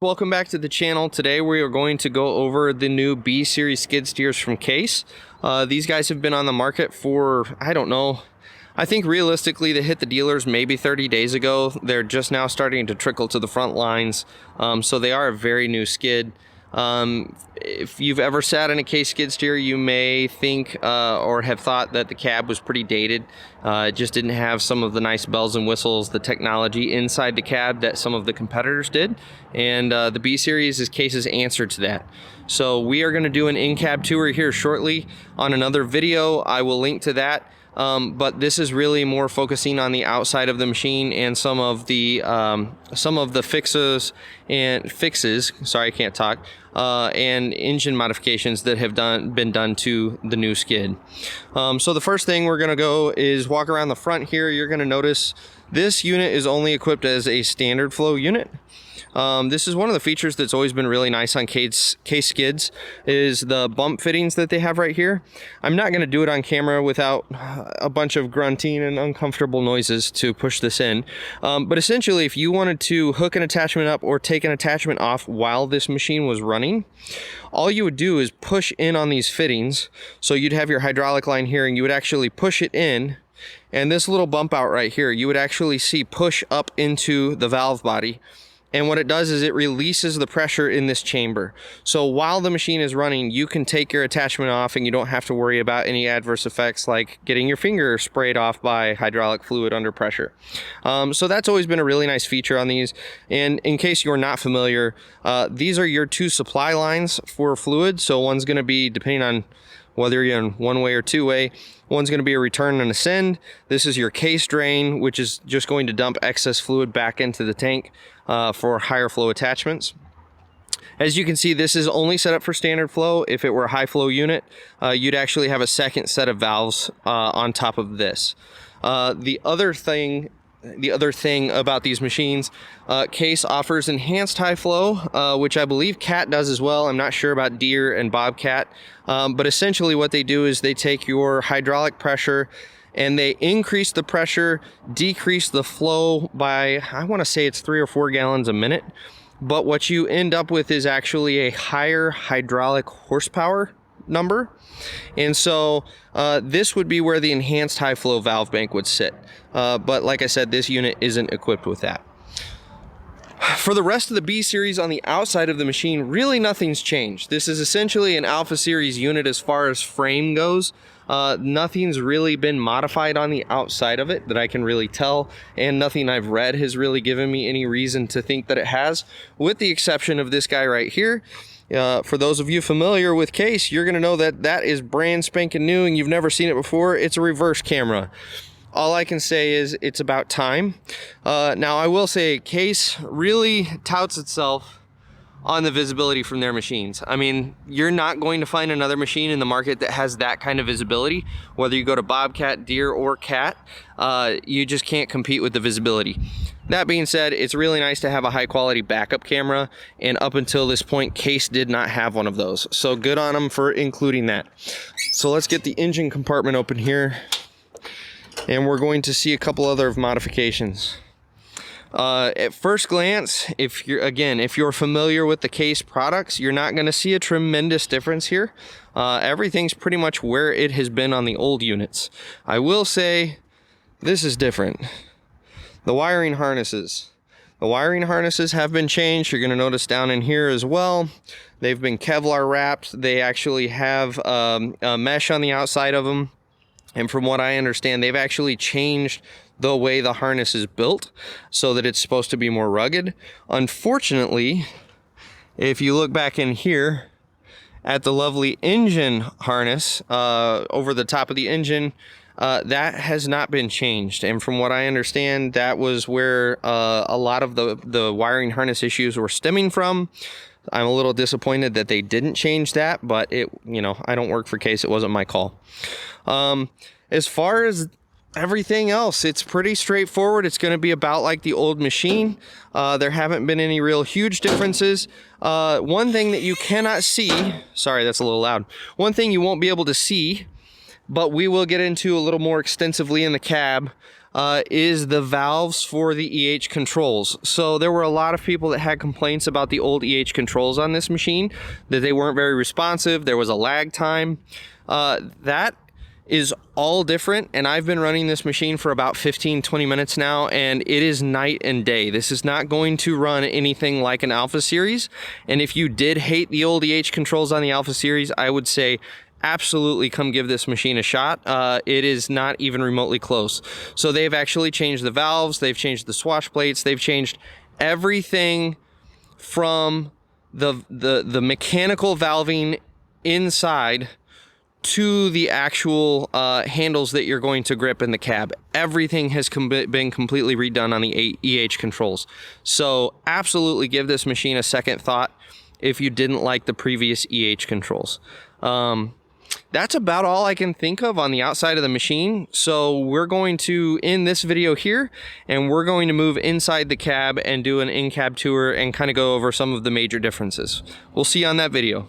Welcome back to the channel. Today we are going to go over the new B series skid steers from Case. These guys have been on the market for, I don't know, I think realistically they hit the dealers maybe 30 days ago. They're just now starting to trickle to the front lines, so they are a very new skid. If you've ever sat in a Case skid steer, you may think or have thought that the cab was pretty dated. It just didn't have some of the nice bells and whistles, the technology inside the cab that some of the competitors did. And the B series is Case's answer to that. So we are going to do an in-cab tour here shortly on another video. I will link to that. But this is really more focusing on the outside of the machine and some of the fixes. Sorry, I can't talk. And engine modifications that have been done to the new skid. So the first thing we're gonna go is walk around the front here. You're gonna notice this unit is only equipped as a standard flow unit. This is one of the features that's always been really nice on Case skids is the bump fittings that they have right here. I'm not going to do it on camera without a bunch of grunting and uncomfortable noises to push this in. But essentially, if you wanted to hook an attachment up or take an attachment off while this machine was running, all you would do is push in on these fittings. So you'd have your hydraulic line here and you would actually push it in. And this little bump out right here, you would actually see push up into the valve body. And what it does is it releases the pressure in this chamber. So while the machine is running, you can take your attachment off and you don't have to worry about any adverse effects like getting your finger sprayed off by hydraulic fluid under pressure. So that's always been a really nice feature on these. And in case you're not familiar, these are your two supply lines for fluid. So one's going to be, depending on whether you're in one way or two way, one's going to be a return and a send. This is your Case drain, which is just going to dump excess fluid back into the tank for higher flow attachments. As you can see, this is only set up for standard flow. If it were a high flow unit, you'd actually have a second set of valves on top of this. The other thing about these machines, Case offers enhanced high flow, which I believe Cat does as well. I'm not sure about Deere and Bobcat, but essentially what they do is they take your hydraulic pressure and they increase the pressure, decrease the flow by, I want to say it's 3 or 4 gallons a minute. But what you end up with is actually a higher hydraulic horsepower number. And so this would be where the enhanced high flow valve bank would sit. But like I said, this unit isn't equipped with that. For the rest of the B series on the outside of the machine, really nothing's changed. This is essentially an Alpha series unit as far as frame goes. Nothing's really been modified on the outside of it that I can really tell, and nothing I've read has really given me any reason to think that it has, with the exception of this guy right here. For those of you familiar with Case, you're going to know that that is brand spanking new and you've never seen it before. It's a reverse camera. All I can say is it's about time. Now, I will say Case really touts itself on the visibility from their machines. I mean, you're not going to find another machine in the market that has that kind of visibility. Whether you go to Bobcat, Deere, or Cat, you just can't compete with the visibility. That being said, it's really nice to have a high quality backup camera, and up until this point, Case did not have one of those. So good on them for including that. So let's get the engine compartment open here, and we're going to see a couple other modifications. At first glance, if you're familiar with the Case products, you're not going to see a tremendous difference here. Everything's pretty much where it has been on the old units. I will say this is different. The wiring harnesses. The wiring harnesses have been changed. You're going to notice down in here as well. They've been Kevlar wrapped. They actually have a mesh on the outside of them. And from what I understand, they've actually changed the way the harness is built so that it's supposed to be more rugged. Unfortunately, if you look back in here at the lovely engine harness over the top of the engine, that has not been changed. And from what I understand, that was where a lot of the wiring harness issues were stemming from. I'm a little disappointed that they didn't change that, but I don't work for Case. It wasn't my call. As far as everything else, it's pretty straightforward. It's going to be about like the old machine. There haven't been any real huge differences. One thing that you cannot see, sorry, that's a little loud. One thing you won't be able to see but we will get into a little more extensively in the cab, is the valves for the EH controls. So there were a lot of people that had complaints about the old EH controls on this machine, that they weren't very responsive, there was a lag time. That is all different, and I've been running this machine for about 15-20 minutes now, and it is night and day. This is not going to run anything like an Alpha Series, and if you did hate the old EH controls on the Alpha Series, I would say absolutely come give this machine a shot. It is not even remotely close. So they've actually changed the valves, they've changed the swash plates, they've changed everything from the mechanical valving inside to the actual handles that you're going to grip in the cab. Everything has been completely redone on the EH controls. So absolutely give this machine a second thought if you didn't like the previous EH controls. That's about all I can think of on the outside of the machine. So we're going to end this video here, and we're going to move inside the cab and do an in-cab tour and kind of go over some of the major differences. We'll see you on that video.